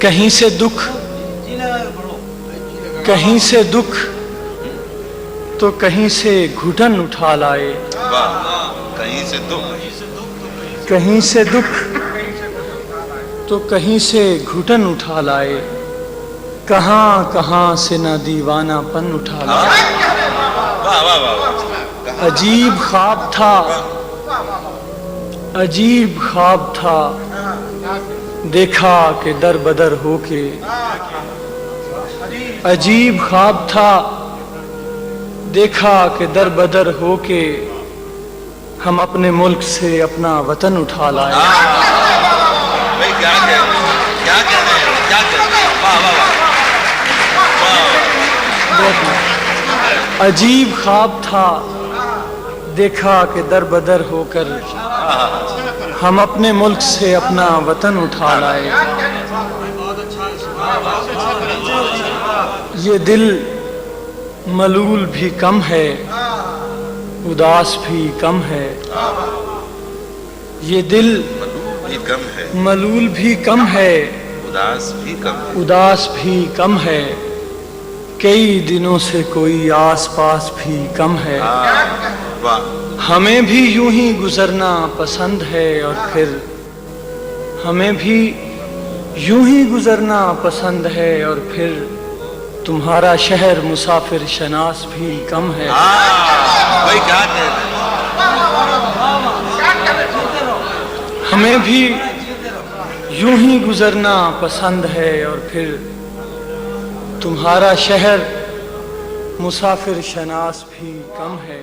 کہیں سے دکھ تو کہیں سے گھٹن اٹھا لائے، کہیں سے دکھ تو کہیں سے گھٹن اٹھا لائے، کہاں کہاں سے نہ دیوانہ پن اٹھا لائے۔ عجیب خواب تھا، عجیب خواب تھا، دیکھا کہ در بدر ہو کے، عجیب خواب تھا، دیکھا کہ در بدر ہو کے، ہم اپنے ملک سے اپنا وطن اٹھا لائے۔ عجیب خواب تھا، دیکھا کہ در بدر ہو کر ہم اپنے ملک سے اپنا وطن اٹھا لائے۔ یہ دل ملول بھی کم ہے، اداس بھی کم ہے، یہ دل ملول بھی کم ہے، اداس بھی کم ہے، کئی دنوں سے کوئی آس پاس بھی کم ہے۔ ہمیں بھی یوں ہی گزرنا پسند ہے، اور پھر ہمیں بھی یوں ہی گزرنا پسند ہے، اور پھر تمہارا شہر مسافر شناس بھی کم ہے۔ ہمیں بھی یوں ہی گزرنا پسند ہے، اور پھر تمہارا شہر مسافر شناس بھی کم ہے۔